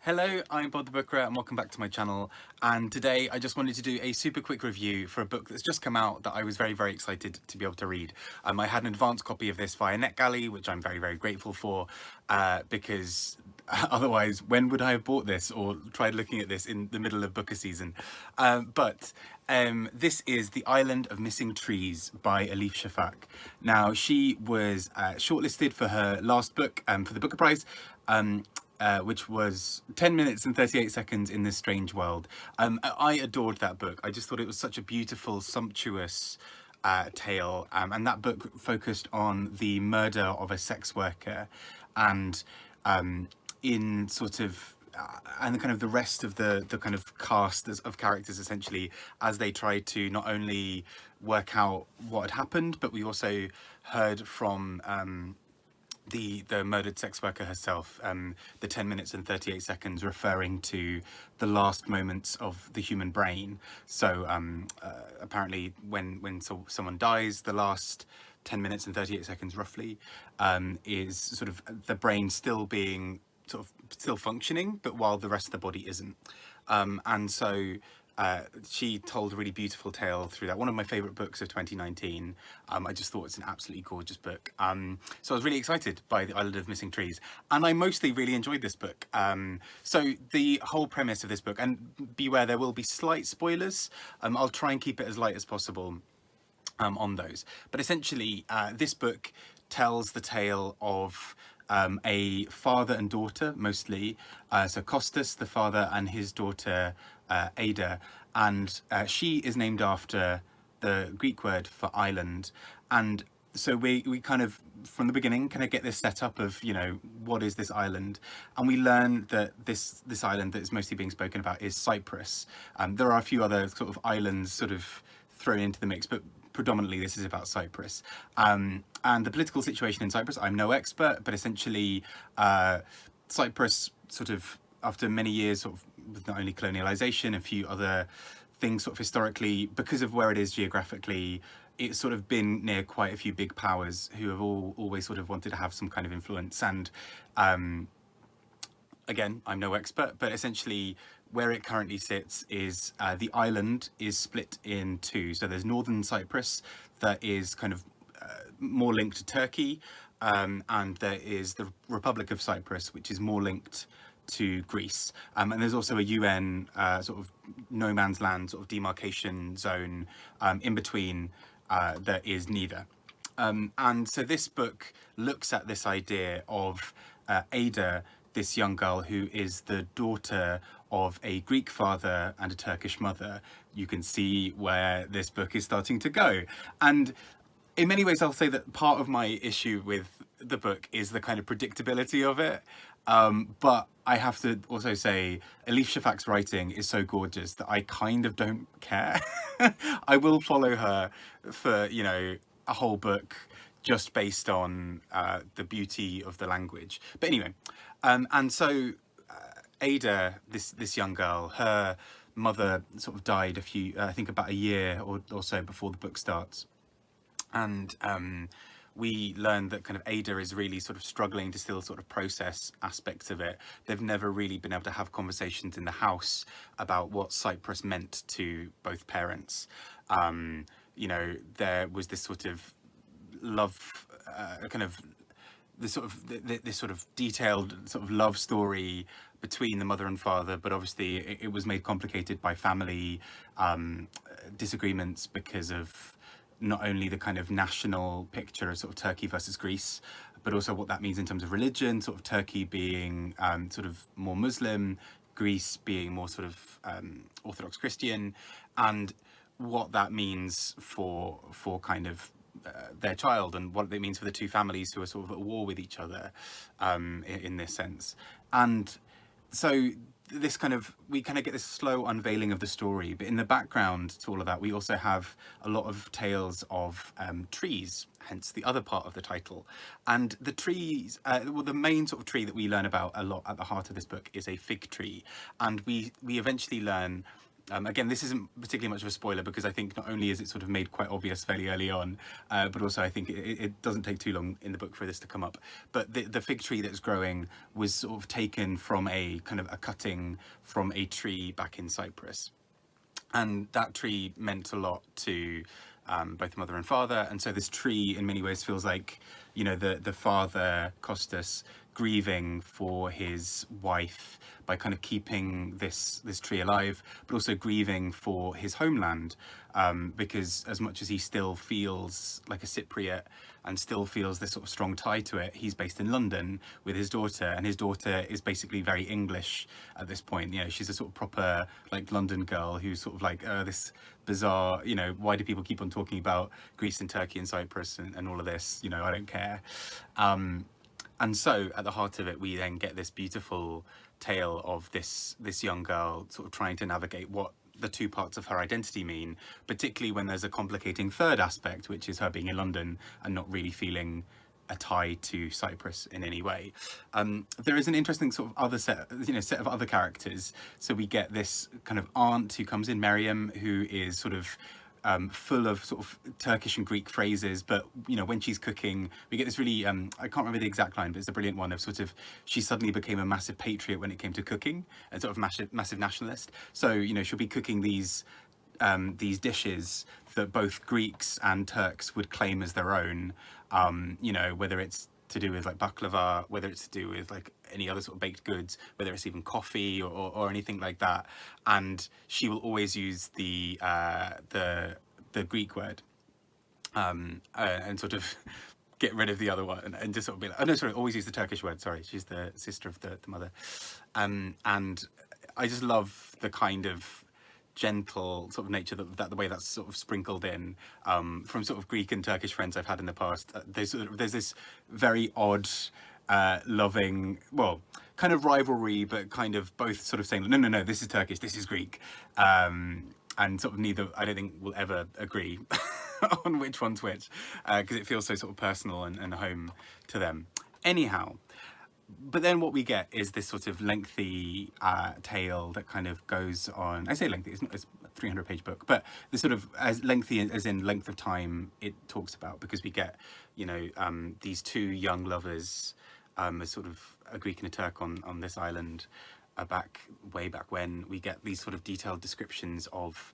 Hello, I'm Bob the Booker and welcome back to my channel, and today I just wanted to do a super quick review for a book that's just come out that I was very excited to be able to read. I had an advanced copy of this via NetGalley, which I'm very grateful for, because otherwise when would I have bought this or tried looking at this in the middle of Booker season? This is The Island of Missing Trees by Elif Shafak. Now, she was shortlisted for her last book for the Booker Prize, which was 10 minutes and 38 seconds in this strange world. I adored that book. I just thought it was such a beautiful, sumptuous tale, and that book focused on the murder of a sex worker, and in sort of and kind of the rest of the kind of cast of characters, essentially, as they tried to not only work out what had happened, but we also heard from the murdered sex worker herself, the 10 minutes and 38 seconds referring to the last moments of the human brain. So apparently when someone dies, the last 10 minutes and 38 seconds roughly is sort of the brain still being still functioning, but while the rest of the body isn't. And so she told a really beautiful tale through that. One of my favourite books of 2019. I just thought it's an absolutely gorgeous book. So I was really excited by The Island of Missing Trees, and I mostly really enjoyed this book. So the whole premise of this book, and beware, there will be slight spoilers. I'll try and keep it as light as possible on those. But essentially, this book tells the tale of a father and daughter, mostly. So Costas, the father, and his daughter Ada, and she is named after the Greek word for island. And so we kind of, from the beginning, kind of get this setup of, you know, what is this island? And we learn that this island that is mostly being spoken about is Cyprus. There are a few other sort of islands sort of thrown into the mix, but predominantly this is about Cyprus. And the political situation in Cyprus, I'm no expert, but essentially Cyprus sort of, after many years sort of with not only colonialization, a few other things sort of historically, because of where it is geographically, it's sort of been near quite a few big powers who have always sort of wanted to have some kind of influence. And again, I'm no expert, but essentially where it currently sits is the island is split in two. So there's northern Cyprus that is kind of more linked to Turkey, and there is the Republic of Cyprus, which is more linked to Greece. And there's also a UN sort of no man's land sort of demarcation zone in between that is neither. And so this book looks at this idea of Ada, this young girl who is the daughter of a Greek father and a Turkish mother. You can see where this book is starting to go. And in many ways, I'll say that part of my issue with the book is the kind of predictability of it. But I have to also say, Elif Shafak's writing is so gorgeous that I kind of don't care. I will follow her for, you know, a whole book just based on the beauty of the language. But anyway, and so Ada, this young girl, her mother sort of died I think about a year or so before the book starts. And we learned that kind of Ada is really sort of struggling to still sort of process aspects of it. They've never really been able to have conversations in the house about what Cyprus meant to both parents. You know, there was this sort of love, kind of this sort of detailed sort of love story between the mother and father, but obviously it was made complicated by family disagreements because of not only the kind of national picture of sort of Turkey versus Greece, but also what that means in terms of religion, sort of Turkey being sort of more Muslim, Greece being more sort of Orthodox Christian, and what that means for kind of their child, and what it means for the two families who are sort of at war with each other in this sense. And so this kind of, we kind of get this slow unveiling of the story, but in the background to all of that, we also have a lot of tales of trees, hence the other part of the title. And the trees, well, the main sort of tree that we learn about a lot at the heart of this book is a fig tree. And we eventually learn Again, this isn't particularly much of a spoiler because I think not only is it sort of made quite obvious fairly early on, but also I think it doesn't take too long in the book for this to come up. But the fig tree that's growing was sort of taken from a kind of a cutting from a tree back in Cyprus. And that tree meant a lot to both mother and father. And so this tree in many ways feels like, you know, the father, Costas, grieving for his wife by kind of keeping this tree alive, but also grieving for his homeland, because as much as he still feels like a Cypriot and still feels this sort of strong tie to it, he's based in London with his daughter, and his daughter is basically very English at this point. You know, she's a sort of proper like London girl who's sort of like this bizarre, you know, why do people keep on talking about Greece and Turkey and Cyprus and all of this? You know, I don't care. And so at the heart of it, we then get this beautiful tale of this young girl sort of trying to navigate what the two parts of her identity mean, particularly when there's a complicating third aspect, which is her being in London and not really feeling a tie to Cyprus in any way. There is an interesting sort of other set of other characters. So we get this kind of aunt who comes in, Miriam, who is sort of full of sort of Turkish and Greek phrases, but you know, when she's cooking, we get this really I can't remember the exact line, but it's a brilliant one of sort of she suddenly became a massive patriot when it came to cooking, and sort of massive nationalist. So you know, she'll be cooking these dishes that both Greeks and Turks would claim as their own. You know, whether it's to do with like baklava, whether it's to do with like any other sort of baked goods, whether it's even coffee or anything like that. And she will always use the Greek word and sort of get rid of the other one and just sort of be like, oh no, sorry, always use the Turkish word. Sorry, she's the sister of the mother. And I just love the kind of gentle sort of nature that the way that's sort of sprinkled in from sort of Greek and Turkish friends I've had in the past. There's this very odd loving, well, kind of rivalry, but kind of both sort of saying no, this is Turkish, this is Greek, and sort of neither I don't think will ever agree on which one's which, because it feels so sort of personal and home to them. Anyhow, but then what we get is this sort of lengthy tale that kind of goes on. I say lengthy, it's not, it's a 300-page book, but the sort of as lengthy as in length of time it talks about, because we get, you know, these two young lovers, as sort of a Greek and a Turk on this island, way back when. We get these sort of detailed descriptions of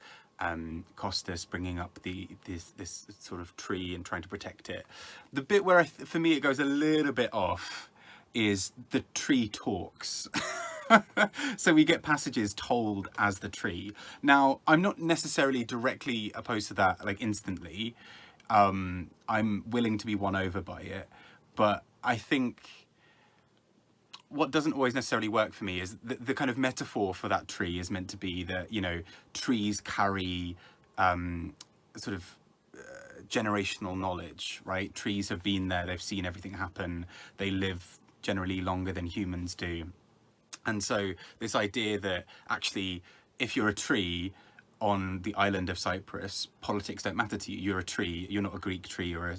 Costas bringing up this sort of tree and trying to protect it. The bit where for me it goes a little bit off is the tree talks. So we get passages told as the tree. Now, I'm not necessarily directly opposed to that, like instantly. I'm willing to be won over by it, but I think what doesn't always necessarily work for me is the kind of metaphor for that tree is meant to be that, you know, trees carry sort of generational knowledge, right? Trees have been there, they've seen everything happen, they live generally longer than humans do. And so this idea that actually, if you're a tree on the island of Cyprus, politics don't matter to you. You're a tree. You're not a Greek tree or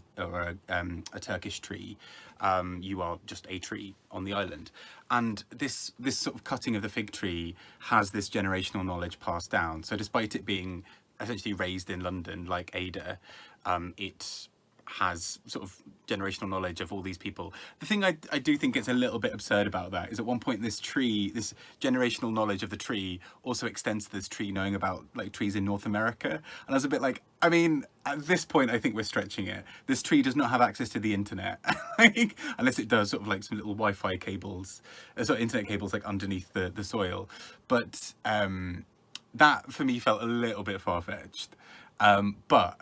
a Turkish tree. You are just a tree on the island. And this sort of cutting of the fig tree has this generational knowledge passed down. So despite it being essentially raised in London, like Ada, it has sort of generational knowledge of all these people. The thing I do think it's a little bit absurd about that is at one point this tree, this generational knowledge of the tree also extends to this tree knowing about like trees in North America. And I was a bit like, I mean, at this point, I think we're stretching it. This tree does not have access to the internet, like, unless it does sort of like some little Wi-Fi cables, sort of internet cables like underneath the soil. But that for me felt a little bit far-fetched. But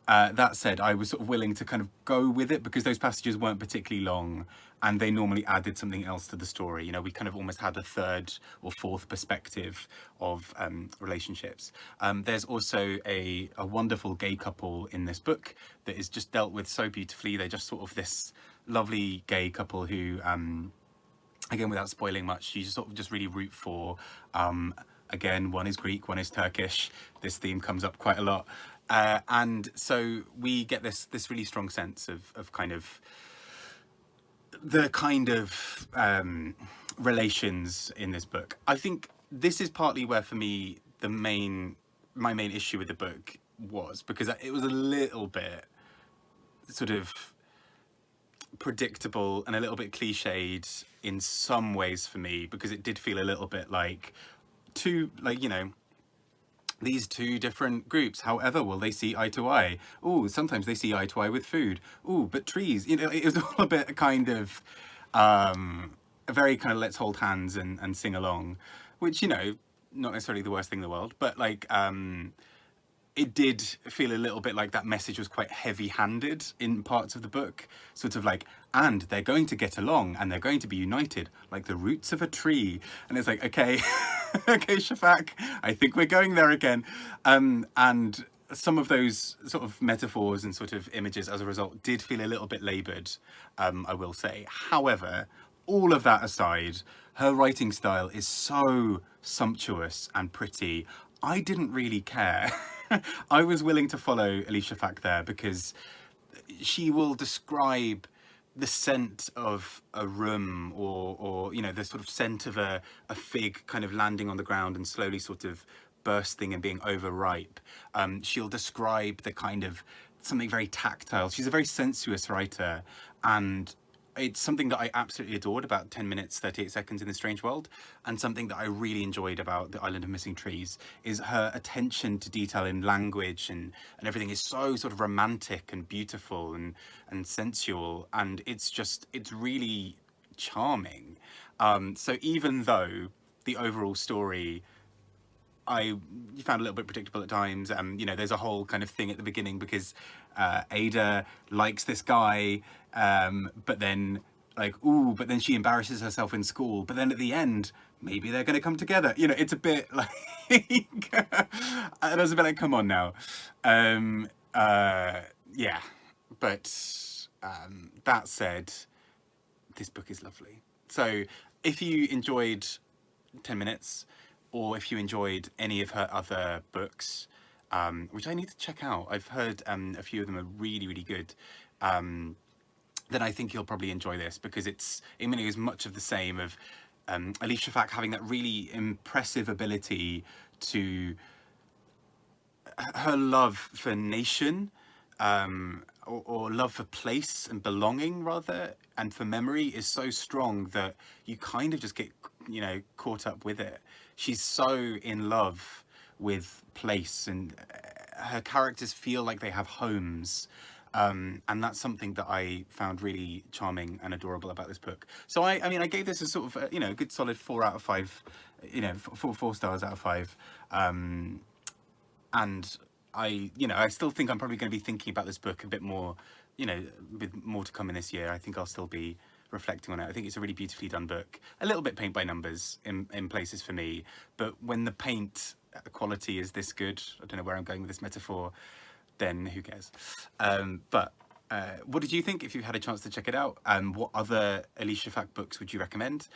that said, I was sort of willing to kind of go with it because those passages weren't particularly long and they normally added something else to the story. You know, we kind of almost had a third or fourth perspective of relationships. There's also a wonderful gay couple in this book that is just dealt with so beautifully. They're just sort of this lovely gay couple who, again, without spoiling much, you just sort of just really root for. Again, one is Greek, one is Turkish. This theme comes up quite a lot. And so we get this really strong sense of kind of the kind of relations in this book. I think this is partly where for me my main issue with the book was, because it was a little bit sort of predictable and a little bit cliched in some ways for me, because it did feel a little bit like these two different groups, however, will they see eye to eye? Oh, sometimes they see eye to eye with food. Oh, but trees, it was all a bit kind of a very kind of let's hold hands and sing along, which, not necessarily the worst thing in the world, but like it did feel a little bit like that message was quite heavy-handed in parts of the book, sort of like, and they're going to get along and they're going to be united like the roots of a tree. And it's like, okay, okay, Shafak, I think we're going there again. And some of those sort of metaphors and sort of images as a result did feel a little bit laboured, I will say. However, all of that aside, her writing style is so sumptuous and pretty. I didn't really care. I was willing to follow Elif Shafak there, because she will describe the scent of a room, or the sort of scent of a fig kind of landing on the ground and slowly sort of bursting and being overripe. She'll describe the kind of something very tactile. She's a very sensuous writer, and it's something that I absolutely adored about 10 minutes, 38 seconds in this strange world. And something that I really enjoyed about The Island of Missing Trees is her attention to detail in language, and everything is so sort of romantic and beautiful and sensual. And it's really charming. So even though the overall story I found a little bit predictable at times. There's a whole kind of thing at the beginning, because Ada likes this guy, but then but then she embarrasses herself in school. But then at the end, maybe they're going to come together. It's a bit like, I was a bit like, come on now. Yeah, but that said, this book is lovely. So if you enjoyed 10 minutes, or if you enjoyed any of her other books, which I need to check out, I've heard a few of them are really, really good, then I think you'll probably enjoy this, because it is much of the same of Elif Shafak having that really impressive ability to, her love for nation, or love for place and belonging rather, and for memory, is so strong that you kind of just get caught up with it. She's so in love with place, and her characters feel like they have homes, and that's something that I found really charming and adorable about this book. So I gave this a sort of a good solid 4 out of 5, 4 stars out of 5, and I still think I'm probably going to be thinking about this book a bit more, with more to come in this year. I think I'll still be reflecting on it. I think it's a really beautifully done book. A little bit paint by numbers in places for me, but when the paint quality is this good, I don't know where I'm going with this metaphor, then who cares? But what did you think, if you've had a chance to check it out? What other Elif Shafak books would you recommend?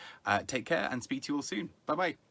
Take care, and speak to you all soon. Bye bye.